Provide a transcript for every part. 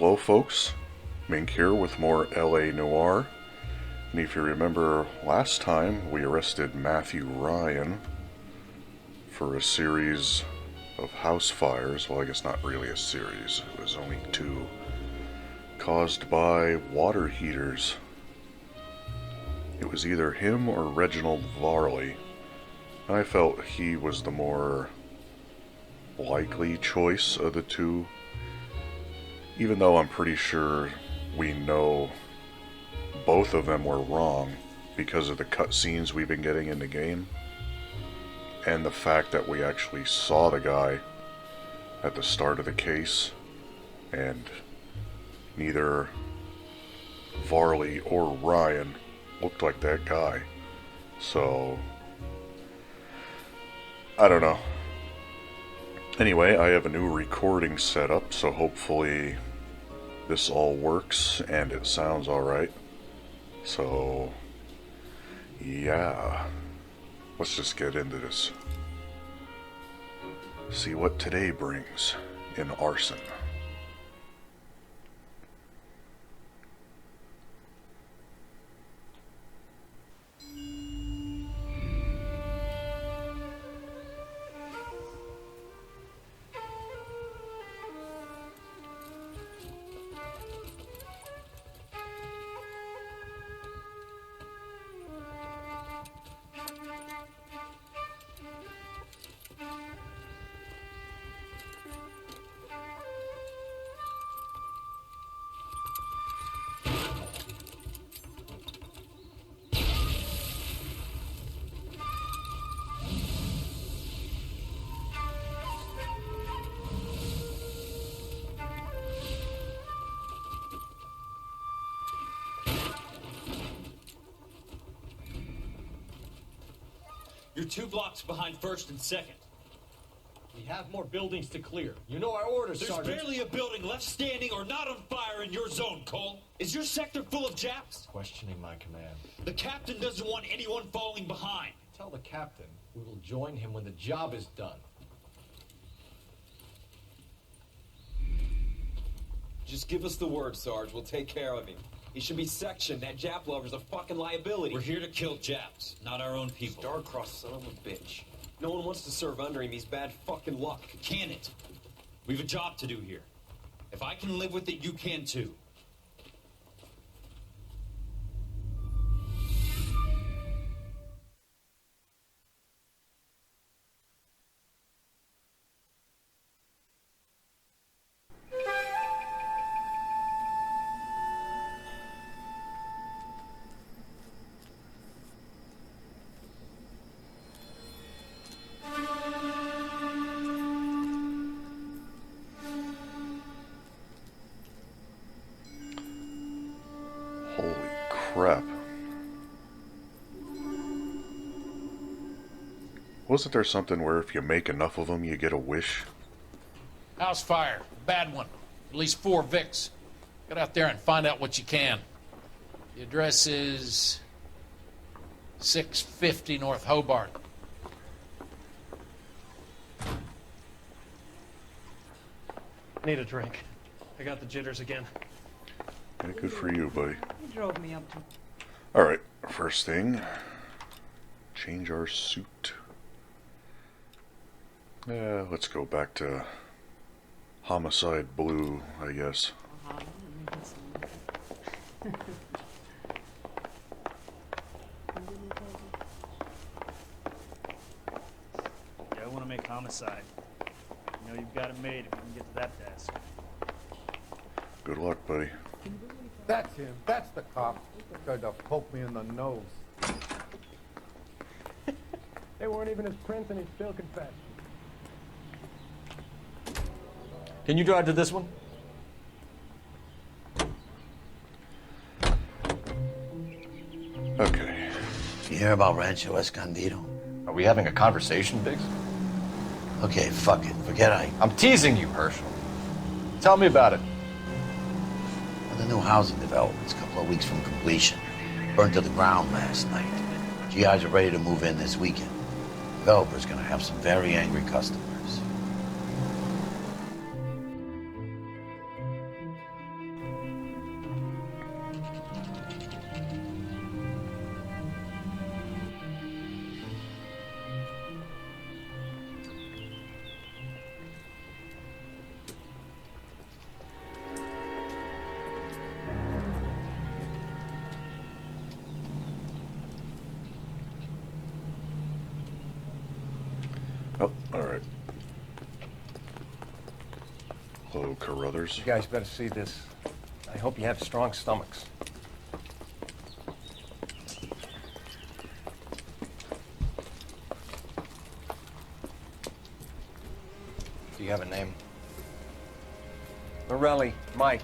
Hello folks, Mink here with more LA Noire. And if you remember last time, we arrested Matthew Ryan for a series of house fires. Well, I guess not really a series, it was only two, caused by water heaters. It was either him or Reginald Varley. I felt he was the more likely choice of the two, even though I'm pretty sure we know both of them were wrong because of the cutscenes we've been getting in the game and the fact that we actually saw the guy at the start of the case, and neither Varley or Ryan looked like that guy. So I don't know. Anyway, I have a new recording set up, so hopefully this all works and it sounds alright. So yeah, let's just get into this. See what today brings in arson. You're 2 blocks behind first and second. We have more buildings to clear. You know our orders, There's Sergeant. barely a building left standing or not on fire in your zone, Cole. Is your sector full of Japs? Questioning my command. The captain doesn't want anyone falling behind. Tell the captain we will join him when the job is done. Just give us the word, Sarge. We'll take care of him. He should be sectioned. That Jap lover's a fucking liability. We're here to kill Japs, not our own people. Star-crossed son of a bitch. No one wants to serve under him. He's bad fucking luck. Can it? We have a job to do here. If I can live with it, you can too. Holy crap. Wasn't there something where if you make enough of them, you get a wish? House fire. Bad one. At least 4 Vicks. Get out there and find out what you can. The address is 650 North Hobart. Need a drink. I got the jitters again. Yeah, good for you, buddy. You drove me up to... Alright, first thing, change our suit. Yeah, let's go back to Homicide Blue, I guess. Yeah, I want to make homicide. You know you've got it made if you can get to that desk. Good luck, buddy. That's him. That's the cop. Tried to poke me in the nose. They weren't even his prints and he still confessed. Can you drive to this one? Okay. You hear about Rancho Escondido? Are we having a conversation, Biggs? Okay, fuck it. Forget I'm teasing you, Herschel. Tell me about it. the new housing development's a couple of weeks from completion. Burned to the ground last night. GIs are ready to move in this weekend. Developer's gonna have some very angry customers. Alright. Hello, Carruthers. You guys better see this. I hope you have strong stomachs. Do you have a name? Morelli, Mike.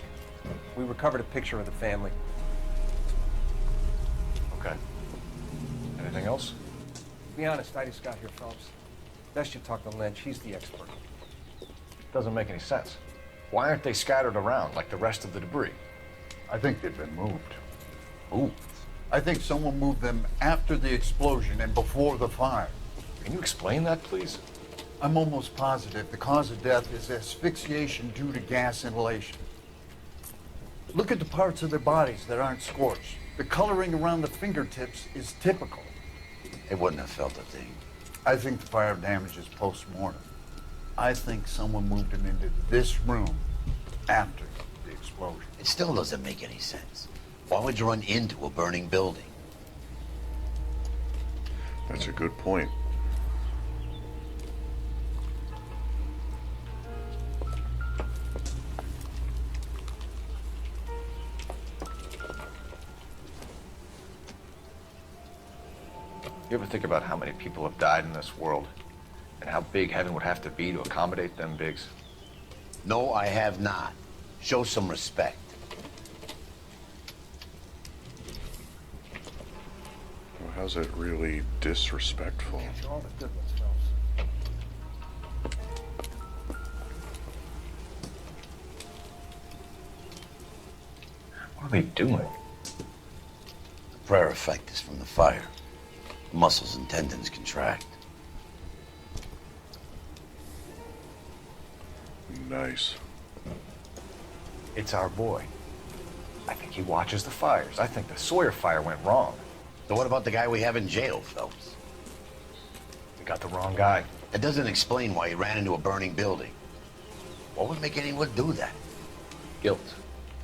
We recovered a picture of the family. Okay. Anything else? Be honest, I just got here, Phelps. Best you talk to Lynch. He's the expert. Doesn't make any sense. Why aren't they scattered around like the rest of the debris? I think they've been moved. Ooh. I think someone moved them after the explosion and before the fire. Can you explain that, please? I'm almost positive the cause of death is asphyxiation due to gas inhalation. Look at the parts of their bodies that aren't scorched. The coloring around the fingertips is typical. They wouldn't have felt a thing. I think the fire damage is post-mortem. I think someone moved them into this room after the explosion. It still doesn't make any sense. Why would you run into a burning building? That's a good point. You ever think about how many people have died in this world? And how big heaven would have to be to accommodate them bigs? No, I have not. Show some respect. Well, how's it really disrespectful? Capture all the good ones, Phelps. What are they doing? The prayer effect is from the fire. Muscles and tendons contract. Nice. It's our boy. I think he watches the fires. I think the Sawyer fire went wrong. So what about the guy we have in jail, Phelps? We got the wrong guy. That doesn't explain why he ran into a burning building. What would make anyone do that? Guilt.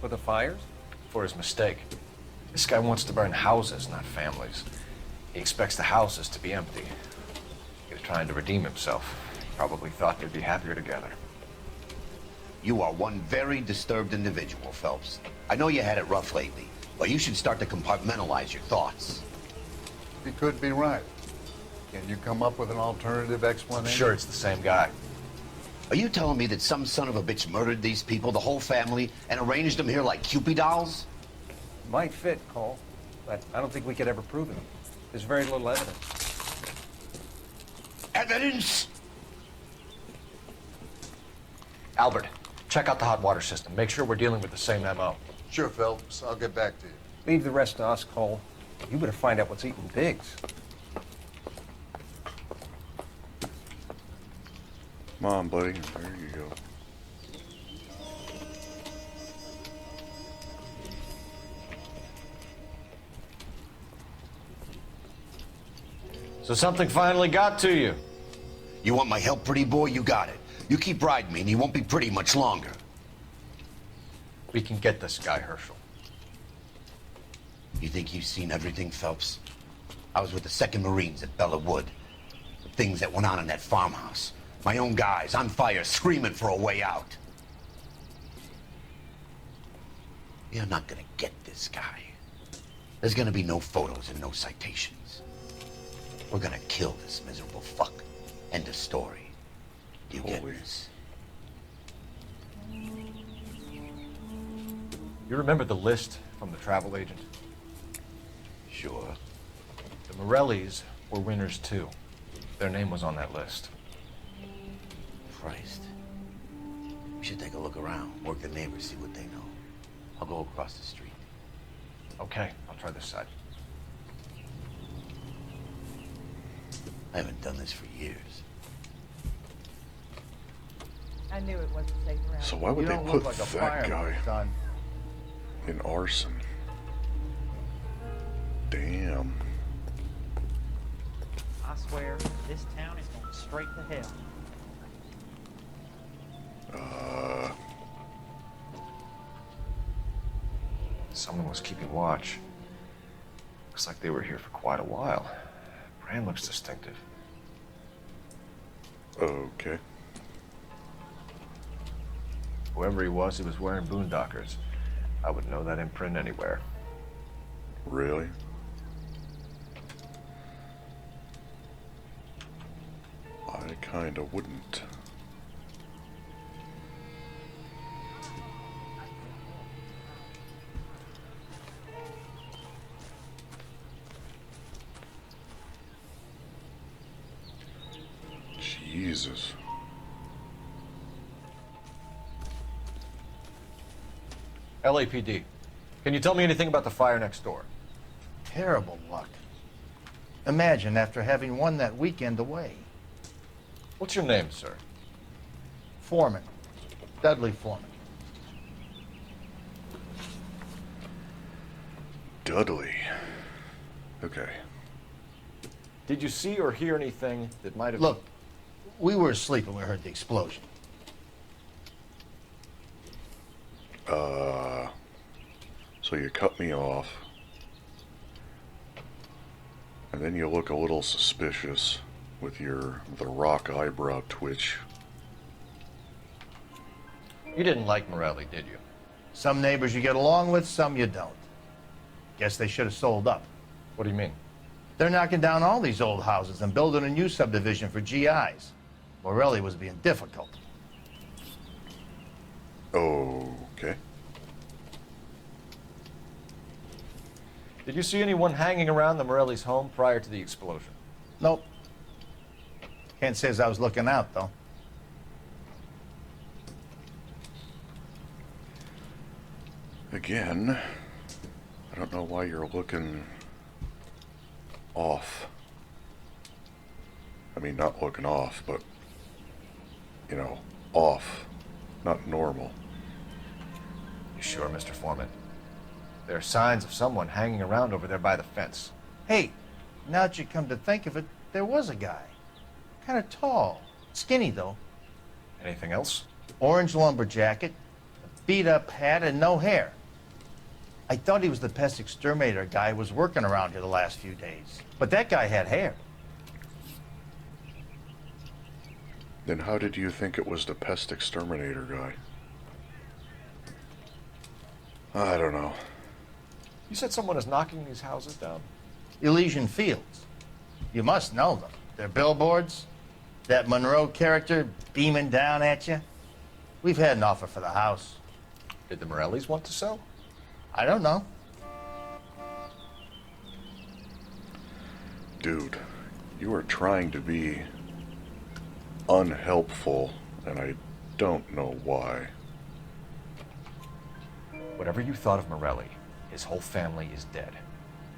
For the fires? For his mistake. This guy wants to burn houses, not families. He expects the houses to be empty. He was trying to redeem himself. Probably thought they'd be happier together. You are one very disturbed individual, Phelps. I know you had it rough lately, but you should start to compartmentalize your thoughts. You could be right. Can you come up with an alternative I'm explanation? sure it's the same guy. Are you telling me that some son of a bitch murdered these people, the whole family, and arranged them here like Cupid dolls? Might fit, Cole, but I don't think we could ever prove it. There's very little evidence. Evidence? Albert, check out the hot water system. Make sure we're dealing with the same MO. Sure, Phelps. I'll get back to you. Leave the rest to us, Cole. You better find out what's eating pigs. Come on, buddy. There you go. So something finally got to you. You want my help, pretty boy? You got it. You keep riding me and you won't be pretty much longer. We can get this guy, Herschel. You think you've seen everything, Phelps? I was with the 2nd Marines at Bella Wood. The things that went on in that farmhouse. My own guys on fire, screaming for a way out. You're not gonna get this guy. There's gonna be no photos and no citations. We're gonna kill this miserable fuck. End of story. Do you get Holy. this? You remember the list from the travel agent? Sure. The Morellis were winners too. Their name was on that list. Christ. We should take a look around, work the neighbors, see what they know. I'll go across the street. Okay, I'll try this side. I haven't done this for years. I knew it wasn't safe around. So why would You they don't put look like a that fireman, guy son. in arson? Damn. I swear, this town is going straight to hell. Someone was keeping watch. Looks like they were here for quite a while. Brand looks distinctive. Okay. Whoever he was wearing boondockers. I would know that imprint anywhere. Really? I kinda wouldn't. Jesus. LAPD. Can you tell me anything about the fire next door? Terrible luck. Imagine after having won that weekend away. What's your name, sir? Foreman. Dudley Foreman. Dudley. Okay. Did you see or hear anything that might have... Look, we were asleep when we heard the explosion. So you cut me off. And then you look a little suspicious with the rock eyebrow twitch. You didn't like Morelli, did you? Some neighbors you get along with, some you don't. Guess they should have sold up. What do you mean? They're knocking down all these old houses and building a new subdivision for GIs. Morelli was being difficult. Okay. Did you see anyone hanging around the Morelli's home prior to the explosion? Nope. Can't say as I was looking out, though. Again, I don't know why you're looking off. I mean, not looking off, but, you know, off. Not normal. You sure, Mr. Foreman? There are signs of someone hanging around over there by the fence. Hey, now that you come to think of it, there was a guy. Kind of tall. Skinny, though. Anything else? Orange lumber jacket, a beat-up hat, and no hair. I thought he was the pest exterminator guy who was working around here the last few days. But that guy had hair. Then how did you think it was the pest exterminator guy? I don't know. You said someone is knocking these houses down? Elysian Fields. You must know them. They're billboards. That Monroe character beaming down at you. We've had an offer for the house. Did the Morellis want to sell? I don't know. Dude, you are trying to be unhelpful, and I don't know why. Whatever you thought of Morelli, his whole family is dead.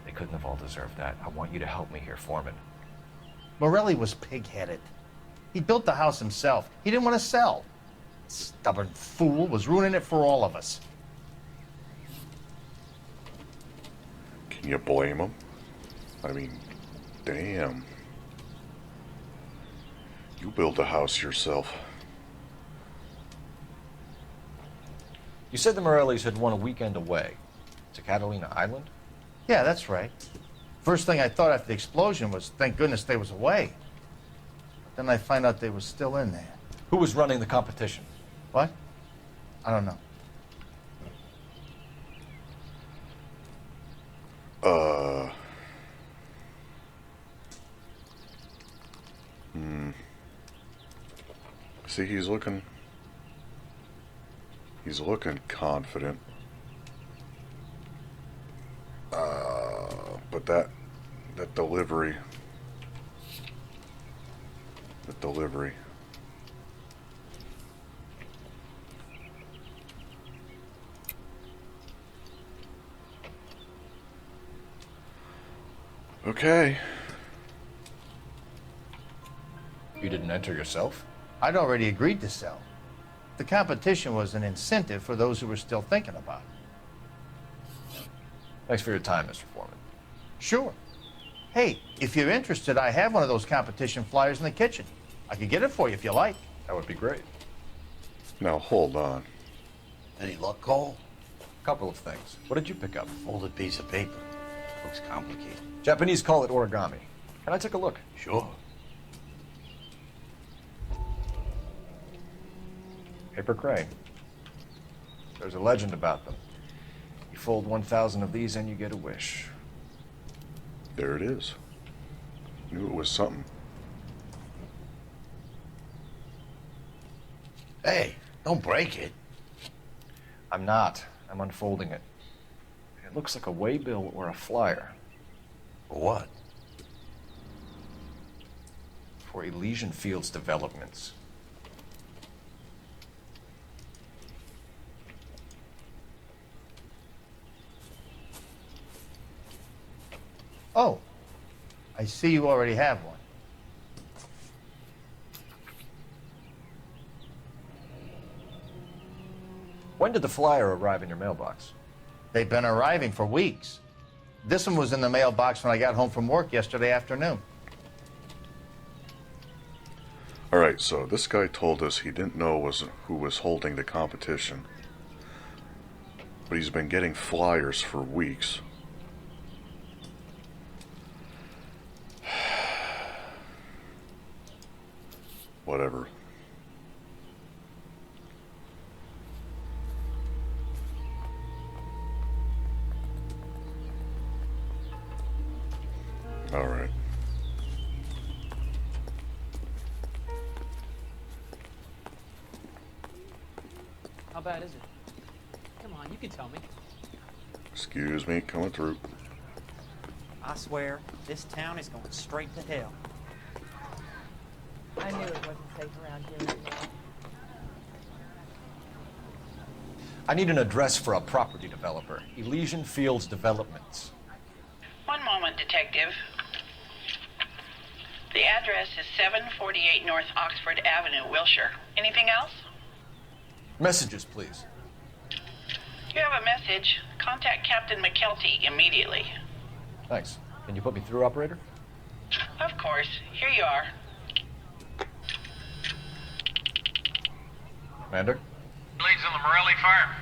They couldn't have all deserved that. I want you to help me here, Foreman. Morelli was pig-headed. He built the house himself. He didn't want to sell. Stubborn fool was ruining it for all of us. Can you blame him? I mean, damn. You built a house yourself. You said the Morellis had won a weekend away to Catalina Island? Yeah, that's right. First thing I thought after the explosion was, thank goodness they was away. Then I find out they was still in there. Who was running the competition? What? I don't know. See, he's looking confident. But that delivery. Okay. You didn't enter yourself? I'd already agreed to sell. The competition was an incentive for those who were still thinking about it. Thanks for your time, Mr. Foreman. Sure. Hey, if you're interested, I have one of those competition flyers in the kitchen. I could get it for you if you like. That would be great. Now, hold on. Any luck, Cole? Couple of things. What did you pick up? Folded piece of paper. Looks complicated. Japanese call it origami. Can I take a look? Sure. Paper crane. There's a legend about them. You fold 1,000 of these and you get a wish. There it is. Knew it was something. Hey, don't break it. I'm not. I'm unfolding it. It looks like a waybill or a flyer. For what? For Elysian Fields developments. Oh, I see you already have one. When did the flyer arrive in your mailbox? They've been arriving for weeks. This one was in the mailbox when I got home from work yesterday afternoon. Alright, so this guy told us he didn't know who was holding the competition. But he's been getting flyers for weeks. Whatever. Alright. How bad is it? Come on, you can tell me. Excuse me, coming through. I swear, this town is going straight to hell. I knew it wasn't safe around here anymore. I need an address for a property developer. Elysian Fields Developments. One moment, Detective. The address is 748 North Oxford Avenue, Wilshire. Anything else? Messages, please. You have a message. Contact Captain McKelty immediately. Thanks. Can you put me through, operator? Of course. Here you are. Commander? Leads on the Morelli fire.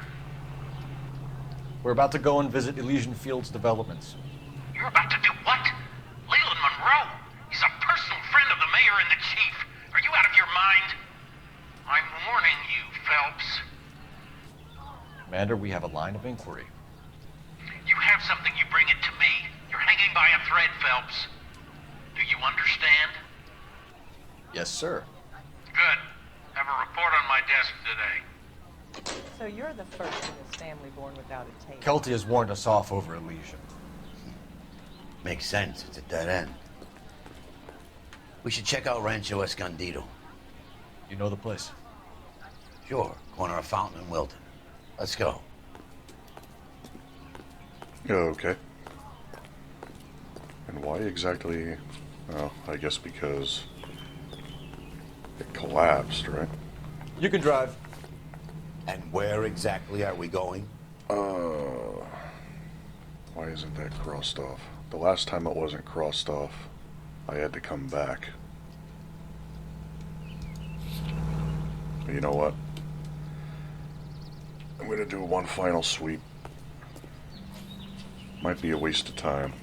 We're about to go and visit Elysian Fields Developments. You're about to do what? Leland Monroe. He's a personal friend of the mayor and the chief. Are you out of your mind? I'm warning you, Phelps. Commander, we have a line of inquiry. You have something, you bring it to me. You're hanging by a thread, Phelps. Do you understand? Yes, sir. Good. Have a report on my desk today. So you're the first in this family born without a tail. Kelty has warned us off over Elysian. Makes sense. It's a dead end. We should check out Rancho Escondido. You know the place? Sure. Corner of Fountain and Wilton. Let's go. Okay. And why exactly? Well, I guess because it collapsed, right? You can drive. And where exactly are we going? Why isn't that crossed off? The last time it wasn't crossed off, I had to come back. But you know what? I'm gonna do one final sweep. Might be a waste of time.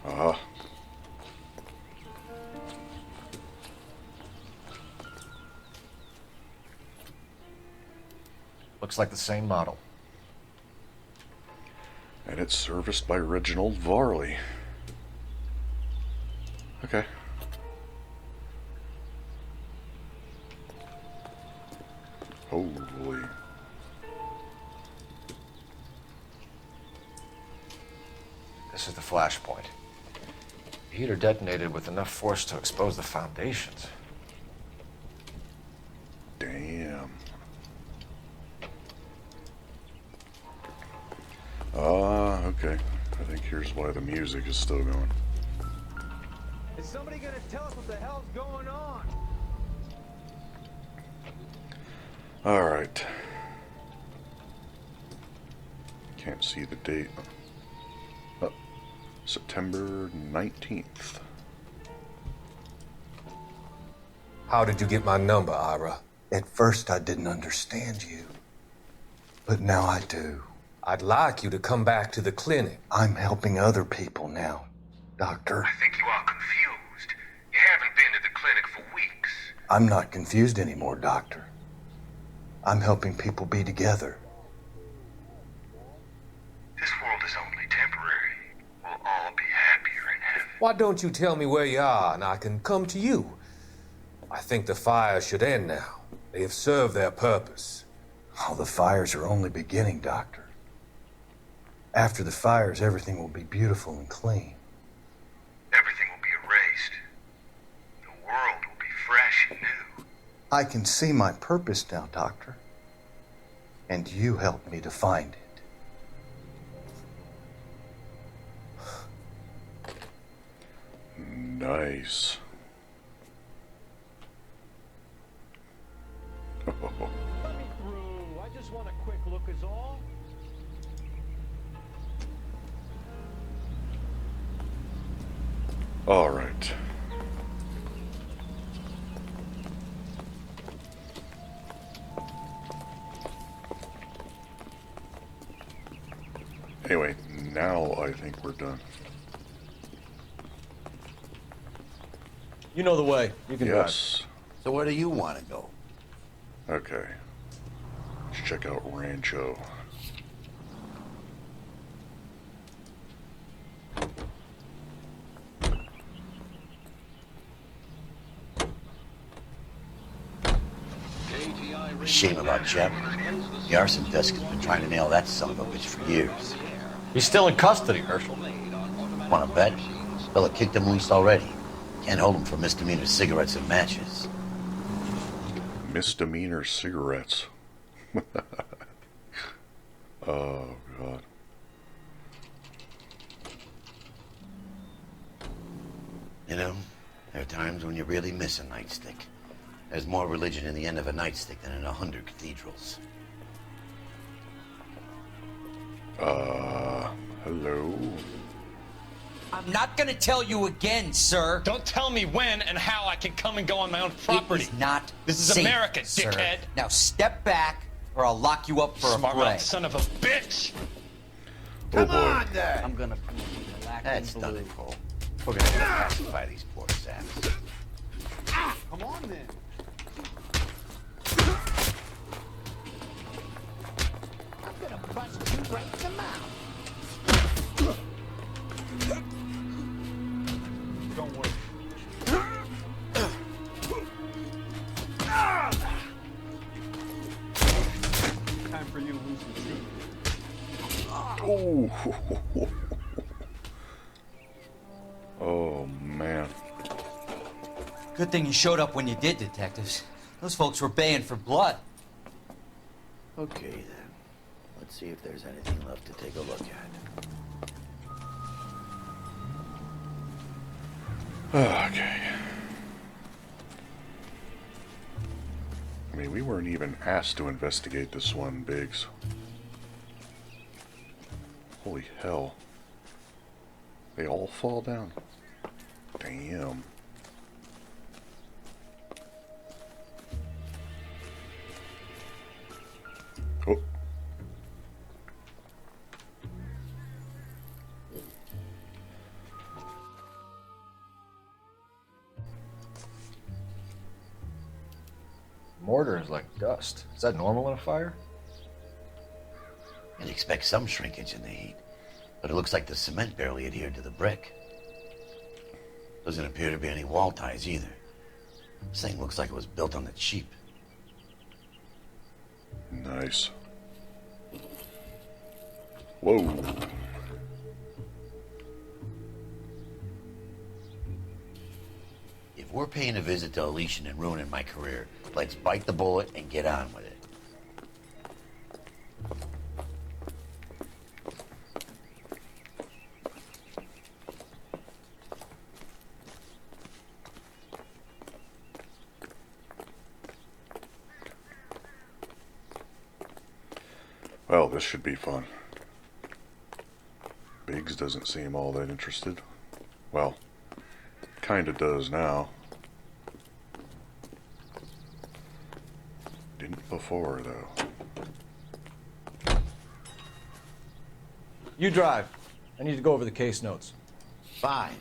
Uh-huh. Looks like the same model. And it's serviced by Reginald Varley. Okay. Holy. This is the flash point. The heater detonated with enough force to expose the foundations. Damn. Okay. I think here's why the music is still going. Is somebody gonna tell us what the hell's going on? Alright. Can't see the date. September 19th. How did you get my number, Ira? At first, I didn't understand you. But now I do. I'd like you to come back to the clinic. I'm helping other people now, Doctor. I think you are confused. You haven't been to the clinic for weeks. I'm not confused anymore, Doctor. I'm helping people be together. This world is only temporary. We'll all be happier in heaven. Why don't you tell me where you are and I can come to you? I think the fires should end now. They have served their purpose. Oh, the fires are only beginning, Doctor. After the fires, everything will be beautiful and clean. Everything will be erased. The world will be fresh and new. I can see my purpose now, Doctor. And you helped me to find it. Nice. Let me through. I just want a quick look is all. All right. Anyway, now I think we're done. You know the way. You can Yes. So where do you want to go? Okay. Let's check out Rancho. Shame about Jeb. The arson desk has been trying to nail that son of a bitch for years. He's still in custody, Herschel. Want to bet? Fella kicked him loose already. Can't hold him for misdemeanor cigarettes and matches. Misdemeanor cigarettes. Oh, God. You know, there are times when you really miss a nightstick. There's more religion in the end of a nightstick than in 100 cathedrals. Hello? I'm not gonna tell you again, sir. Don't tell me when and how I can come and go on my own property. It is not This is safe, America, sir. dickhead. Now step back, or I'll lock you up for Smart a fray. mouth son of a bitch. Oh, boy. I'm gonna... That's done it, Cole. We're gonna have to pacify these poor saps. Come on, then. I'm gonna bust you right in the mouth. Don't worry. Time for you to lose some teeth. Oh. Oh, man. Good thing you showed up when you did, detectives. Those folks were baying for blood. Okay, then. Let's see if there's anything left to take a look at. Okay. I mean, we weren't even asked to investigate this one, Biggs. Holy hell. They all fall down. Damn. Oh. Mortar is like dust. Is that normal in a fire? You'd expect some shrinkage in the heat, but it looks like the cement barely adhered to the brick. Doesn't appear to be any wall ties either. This thing looks like it was built on the cheap. Nice. Whoa. If we're paying a visit to Elysian and ruining my career, let's bite the bullet and get on with it. Well, this should be fun. Biggs doesn't seem all that interested. Well, kinda does now. Didn't before, though. You drive. I need to go over the case notes. Fine.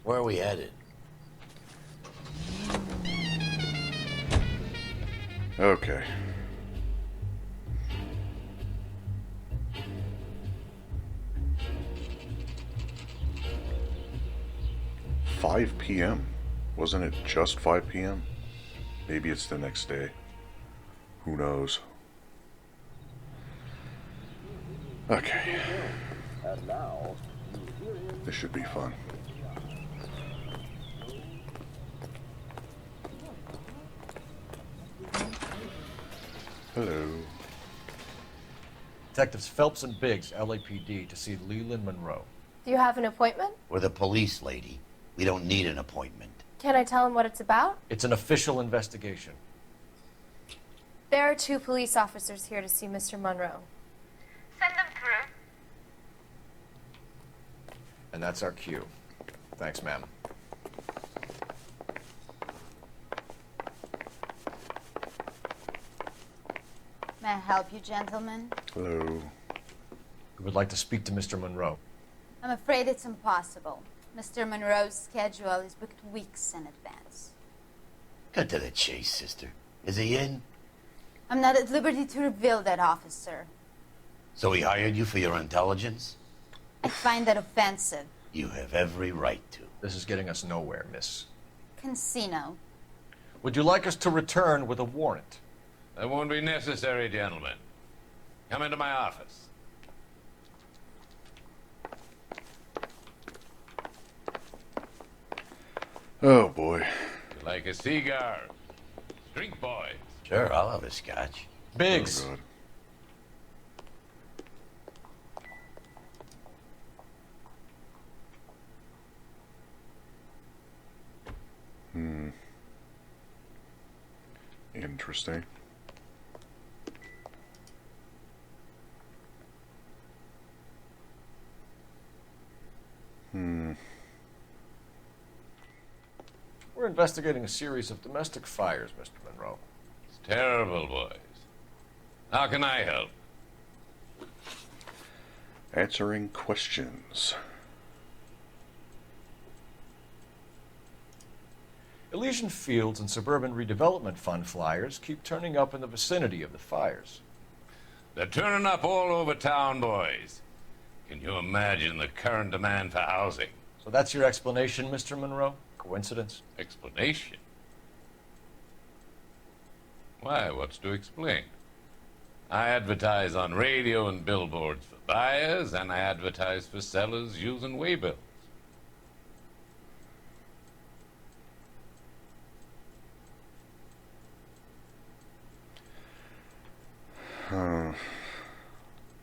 Where are we headed? Okay. $5 p.m. Wasn't it just 5 p.m.? Maybe it's the next day. Who knows? Okay. This should be fun. Hello. Detectives Phelps and Biggs, LAPD, to see Leland Monroe. Do you have an appointment? We're the police, lady. We don't need an appointment. Can I tell him what it's about? It's an official investigation. There are 2 police officers here to see Mr. Monroe. Send them through. And that's our cue. Thanks, ma'am. May I help you, gentlemen? Hello. We would like to speak to Mr. Monroe. I'm afraid it's impossible. Mr. Monroe's schedule is booked weeks in advance. Cut to the chase, sister. Is he in? I'm not at liberty to reveal that, officer. So he hired you for your intelligence? I find that offensive. You have every right to. This is getting us nowhere, miss. Casino. Would you like us to return with a warrant? That won't be necessary, gentlemen. Come into my office. Oh boy. You like a cigar? Drink, boys. Sure, I'll have a scotch. Biggs. Oh, God. Interesting. We're investigating a series of domestic fires, Mr. Monroe. It's terrible, boys. How can I help? Answering questions. Elysian Fields and Suburban Redevelopment Fund flyers keep turning up in the vicinity of the fires. They're turning up all over town, boys. Can you imagine the current demand for housing? So that's your explanation, Mr. Monroe? Coincidence? Explanation? Why, what's to explain? I advertise on radio and billboards for buyers, and I advertise for sellers using waybills.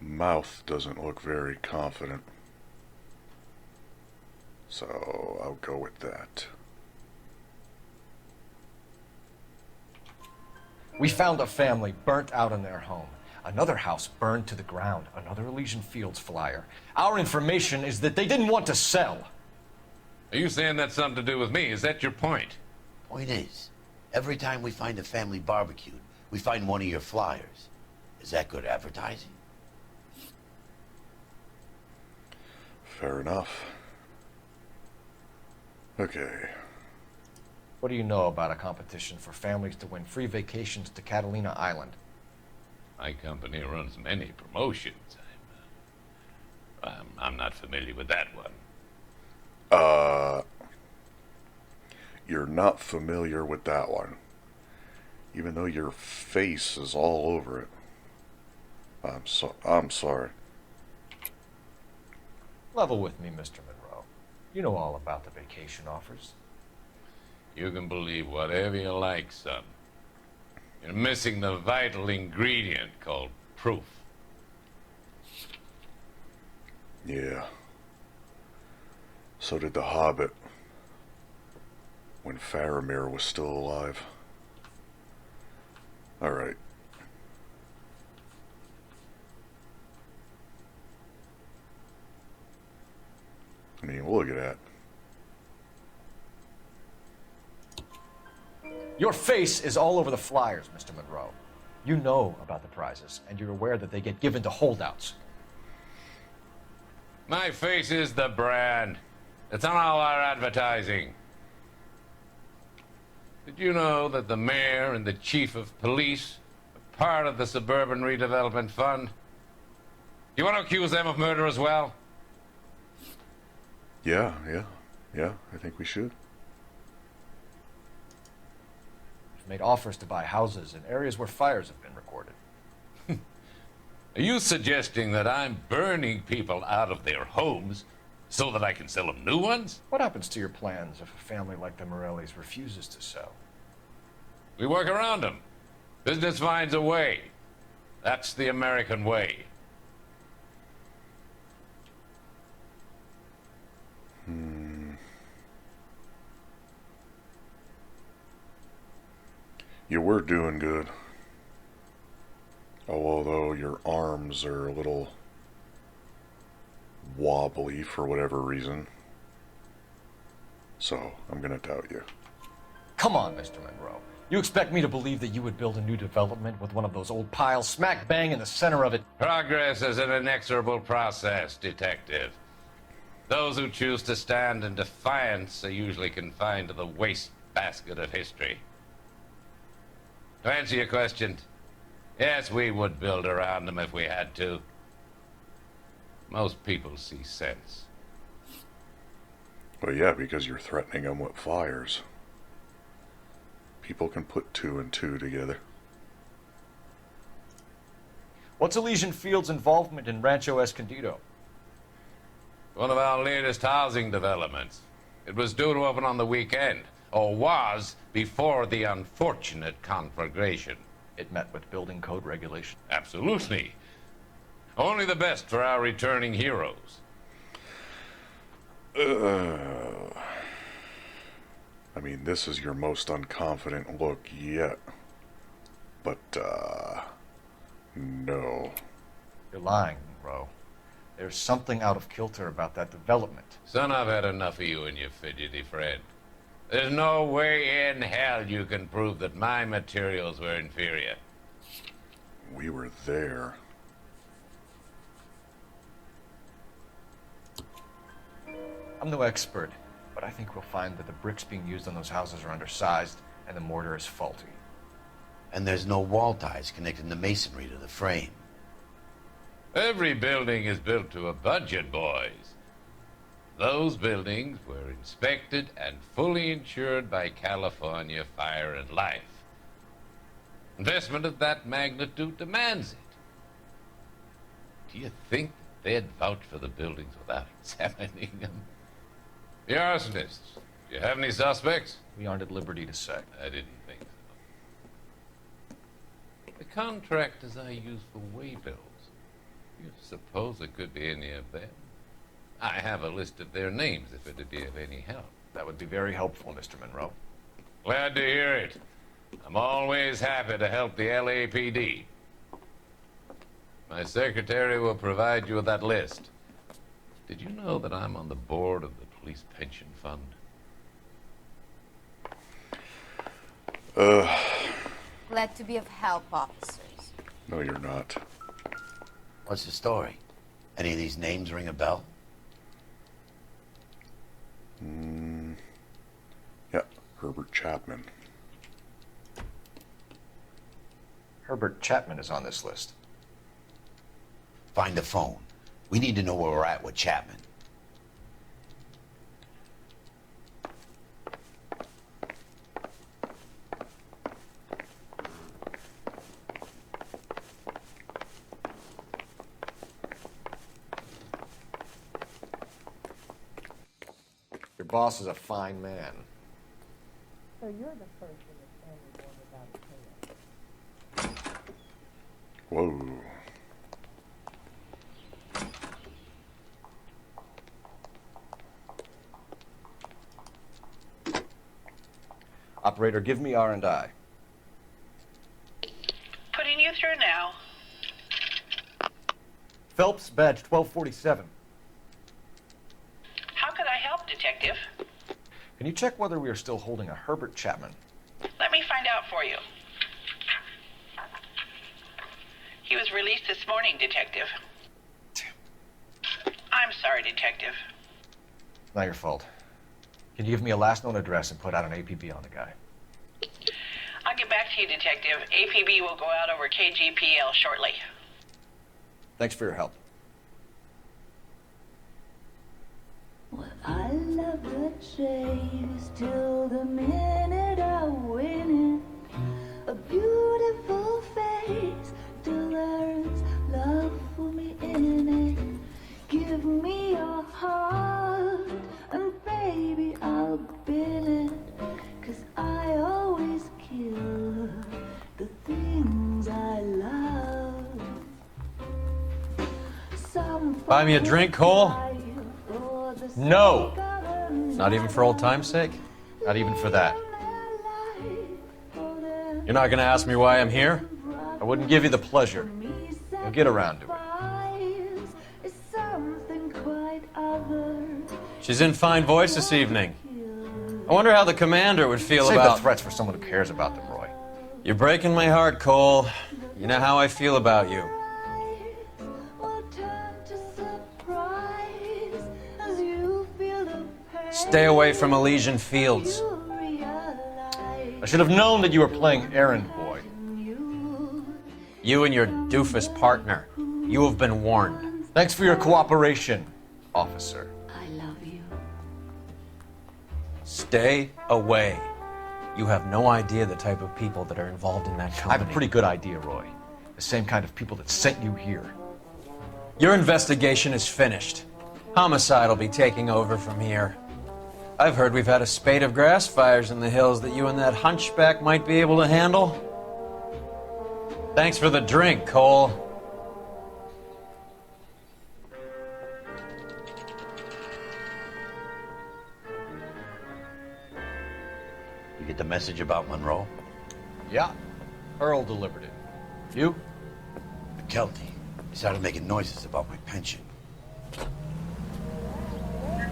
Mouth doesn't look very confident. So I'll go with that. We found a family burnt out in their home. Another house burned to the ground. Another Elysian Fields flyer. Our information is that they didn't want to sell. Are you saying that's something to do with me? Is that your point? Point is, every time we find a family barbecued, we find one of your flyers. Is that good advertising? Fair enough. Okay. What do you know about a competition for families to win free vacations to Catalina Island? My company runs many promotions. I'm not familiar with that one. You're not familiar with that one. Even though your face is all over it. I'm sorry. Level with me, Mr. Monroe. You know all about the vacation offers. You can believe whatever you like, son. You're missing the vital ingredient called proof. Yeah. So did the Hobbit. When Faramir was still alive. Alright. I mean, look at that. Your face is all over the flyers, Mr. Monroe. You know about the prizes, and you're aware that they get given to holdouts. My face is the brand. It's on all our advertising. Did you know that the mayor and the chief of police are part of the Suburban Redevelopment Fund? Do you want to accuse them of murder as well? Yeah, I think we should. We've made offers to buy houses in areas where fires have been recorded. Are you suggesting that I'm burning people out of their homes so that I can sell them new ones? What happens to your plans if a family like the Morellis refuses to sell? We work around them. Business finds a way. That's the American way. You were doing good. Although your arms are a little wobbly for whatever reason. So, I'm gonna doubt you. Come on, Mr. Monroe. You expect me to believe that you would build a new development with one of those old piles smack bang in the center of it? Progress is an inexorable process, Detective. Those who choose to stand in defiance are usually confined to the wastebasket of history. To answer your question, yes, we would build around them if we had to. Most people see sense. Well, yeah, because you're threatening them with fires. People can put 2 and 2 together. What's Elysian Field's involvement in Rancho Escondido? One of our latest housing developments. It was due to open on the weekend, or was before the unfortunate conflagration. It met with building code regulation. Absolutely. Only the best for our returning heroes. I mean, this is your most unconfident look yet. But, no. You're lying, Monroe. There's something out of kilter about that development. Son, I've had enough of you and your fidgety friend. There's no way in hell you can prove that my materials were inferior. We were there. I'm no expert, but I think we'll find that the bricks being used on those houses are undersized and the mortar is faulty. And there's no wall ties connecting the masonry to the frame. Every building is built to a budget, boys. Those buildings were inspected and fully insured by California Fire and Life. Investment of that magnitude demands it. Do you think that they'd vouch for the buildings without examining them? The arsonists, do you have any suspects? We aren't at liberty to say. I didn't think so. The contractors I use for way bills, you suppose it could be any of them? I have a list of their names if it'd be of any help. That would be very helpful, Mr. Monroe. Glad to hear it. I'm always happy to help the LAPD. My secretary will provide you with that list. Did you know that I'm on the board of the police pension fund? Glad to be of help, officers. No, you're not. What's the story? Any of these names ring a bell? Yeah, Herbert Chapman. Herbert Chapman is on this list. Find the phone. We need to know where we're at with Chapman. Your boss is a fine man. So you're the first in this family born without a tail. Whoa. Operator, give me R&I. Putting you through now. Phelps, badge 1247. How could I help, Detective? Can you check whether we are still holding a Herbert Chapman? Let me find out for you. He was released this morning, Detective. I'm sorry. sorry, Detective. Not your fault. Can you give me a last known address and put out an APB on the guy? I'll get back to you, Detective. APB will go out over KGPL shortly. Thanks for your help. I love the chase till the minute I win it. A beautiful face till there's love for me in it. Give me your heart and baby I'll bin it. 'Cause I always kill the things I love. Buy me a drink, Cole? No! Not even for old time's sake? Not even for that. You're not gonna ask me why I'm here? I wouldn't give you the pleasure. You'll get around to it. She's in fine voice this evening. I wonder how the commander would feel Save about... the threats for someone who cares about them, Roy. You're breaking my heart, Cole. You know how I feel about you. Stay away from Elysian Fields. I should have known that you were playing errand boy. You and your doofus partner. You have been warned. Thanks for your cooperation, officer. I love you. Stay away. You have no idea the type of people that are involved in that I company. have a pretty good idea, Roy. The same kind of people that sent you here. Your investigation is finished. Homicide will be taking over from here. I've heard we've had a spate of grass fires in the hills that you and that hunchback might be able to handle. Thanks for the drink, Cole. You get the message about Monroe? Yeah. Earl delivered it. You? McKelty. He started making noises about my pension.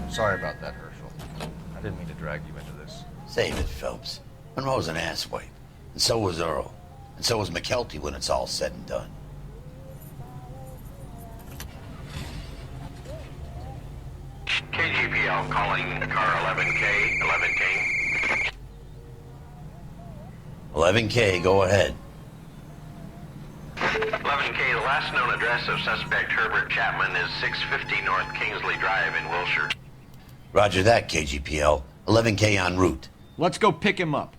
Sorry about that, Herschel. I didn't mean to drag you into this. Save it, Phelps. Monroe's an asswipe. And so was Earl. And so was McKelty when it's all said and done. KGPL calling car 11K, 11K. 11K, go ahead. 11K, the last known address of suspect Herbert Chapman is 650 North Kingsley Drive in Wilshire. Roger that, KGPL. 11K en route. Let's go pick him up.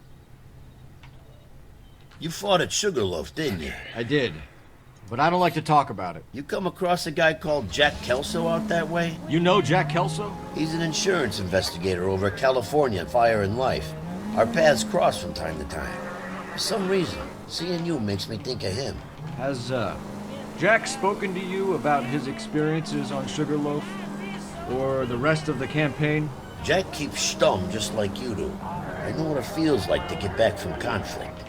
You fought at Sugarloaf, didn't you? I did. But I don't like to talk about it. You come across a guy called Jack Kelso out that way? You know Jack Kelso? He's an insurance investigator over at California Fire and Life. Our paths cross from time to time. For some reason, seeing you makes me think of him. Has, Jack spoken to you about his experiences on Sugarloaf? Or the rest of the campaign? Jack keeps stum just like you do. I know what it feels like to get back from conflict.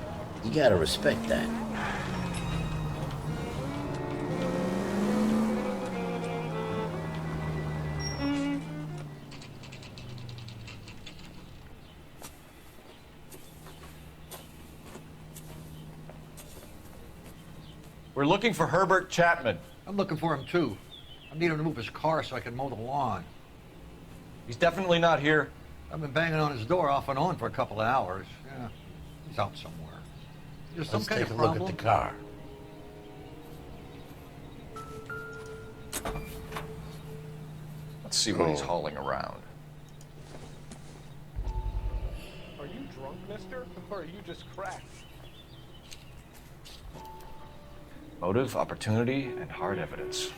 You gotta respect that. We're looking for Herbert Chapman. I'm looking for him too. I need him to move his car so I can mow the lawn. He's definitely not here. I've been banging on his door off and on for a couple of hours. Yeah, he's out somewhere. There's some Let's kind take of a look problem. at the car. Let's see what he's hauling around. Are you drunk, mister? Or are you just cracked? Motive, opportunity, and hard evidence.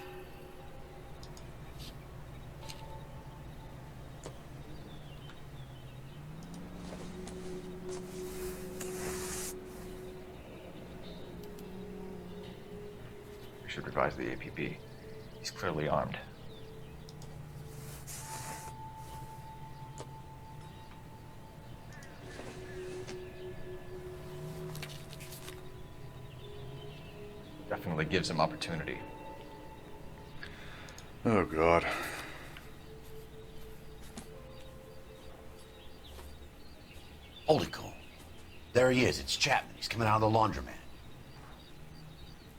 We should revise the APB. He's clearly armed. Definitely gives him opportunity. Oh, God. Hold it, Cole. There he is. It's Chapman. He's coming out of the laundromat.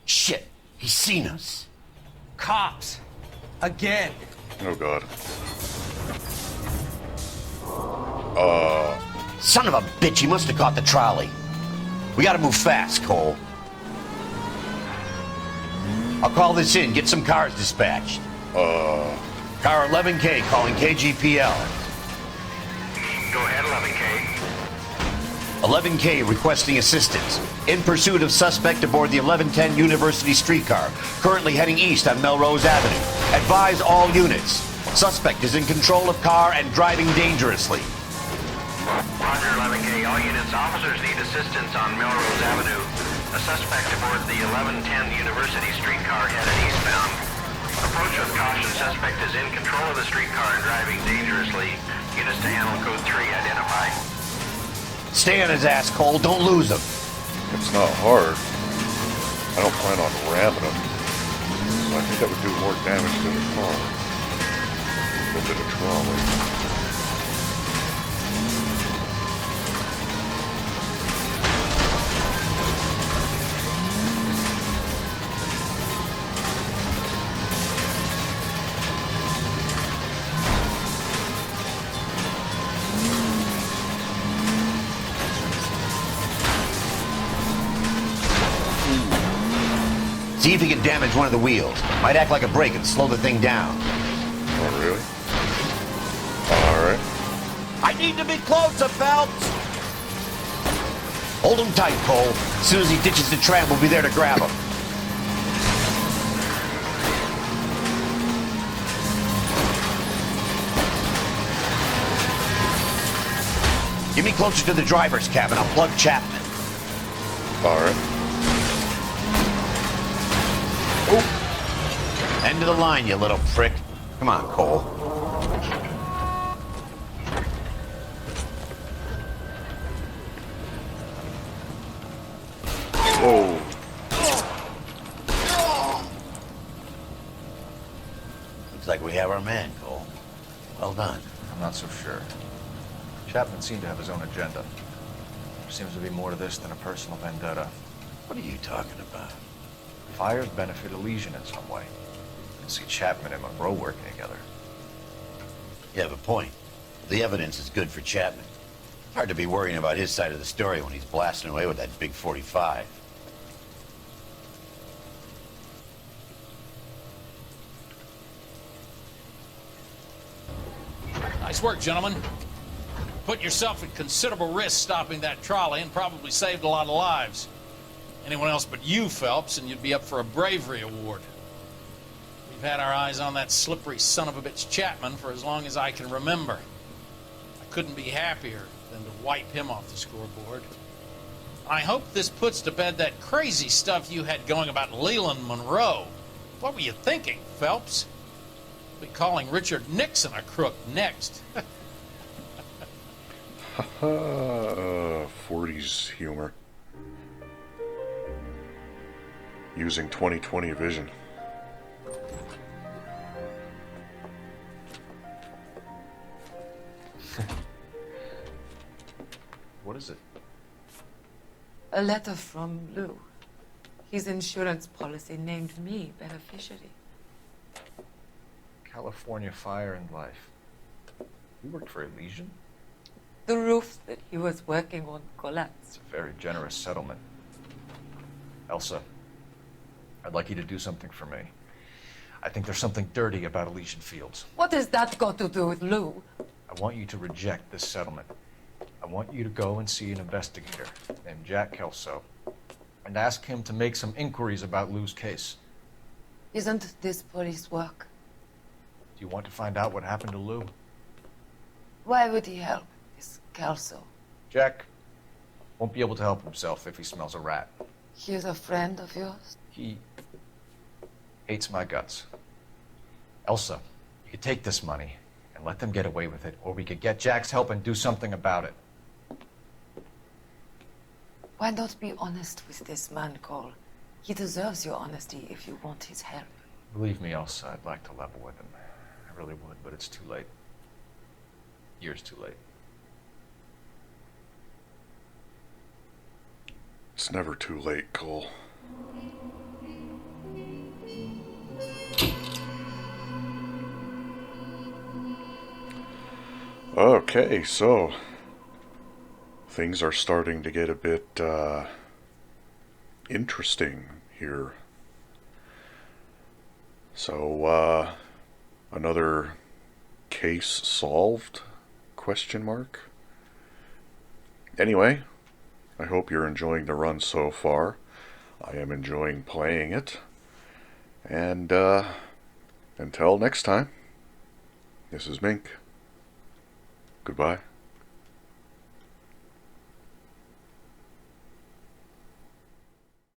Shit! He's seen us. Cops! Again! Oh god. Son of a bitch, he must have caught the trolley. We gotta move fast, Cole. I'll call this in, get some cars dispatched. Car 11K calling KGPL. Go ahead, 11K. 11K requesting assistance. In pursuit of suspect aboard the 1110 University streetcar, currently heading east on Melrose Avenue. Advise all units. Suspect is in control of car and driving dangerously. Roger, 11K. All units, officers need assistance on Melrose Avenue. A suspect aboard the 1110 University streetcar headed eastbound. Approach with caution. Suspect is in control of the streetcar and driving dangerously. Units to handle code 3 identified. Stay on his ass, Cole. Don't lose him. It's not hard. I don't plan on ramming him. I think that would do more damage than a trolley. Than a trolley. See if he can damage one of the wheels. Might act like a brake and slow the thing down. Oh, really? Alright. I need to be closer, Phelps! Hold him tight, Cole. As soon as he ditches the tram, we'll be there to grab him. Get me closer to the driver's cabin. I'll plug Chapman. Alright. End of the line, you little prick. Come on, Cole. Whoa. Looks like we have our man, Cole. Well done. I'm not so sure. Chapman seemed to have his own agenda. There seems to be more to this than a personal vendetta. What are you talking about? Fires benefit Elysian in some way. I can see Chapman and Monroe working together. You have a point. The evidence is good for Chapman. Hard to be worrying about his side of the story when he's blasting away with that big 45. Nice work, gentlemen. Put yourself at considerable risk stopping that trolley and probably saved a lot of lives. Anyone else but you, Phelps, and you'd be up for a bravery award. We've had our eyes on that slippery son of a bitch Chapman for as long as I can remember. I couldn't be happier than to wipe him off the scoreboard. I hope this puts to bed that crazy stuff you had going about Leland Monroe. What were you thinking, Phelps? We'll be calling Richard Nixon a crook next. 40s humor. Using 20/20 vision. What is it? A letter from Lou. His insurance policy named me beneficiary. California Fire and Life. You worked for Elysian? The roof that he was working on collapsed. It's a very generous settlement. Elsa, I'd like you to do something for me. I think there's something dirty about Elysian Fields. What has that got to do with Lou? I want you to reject this settlement. I want you to go and see an investigator named Jack Kelso and ask him to make some inquiries about Lou's case. Isn't this police work? Do you want to find out what happened to Lou? Why would he help this Kelso? Jack won't be able to help himself if he smells a rat. He is a friend of yours? He hates my guts. Elsa, you could take this money and let them get away with it, or we could get Jack's help and do something about it. Why not be honest with this man, Cole? He deserves your honesty if you want his help. Believe me, Elsa, I'd like to level with him. I really would, but it's too late. Years too late. It's never too late, Cole. Okay, so things are starting to get a bit interesting here. So, another case solved? Question mark. Anyway, I hope you're enjoying the run so far. I am enjoying playing it. And until next time, this is Mink. Goodbye.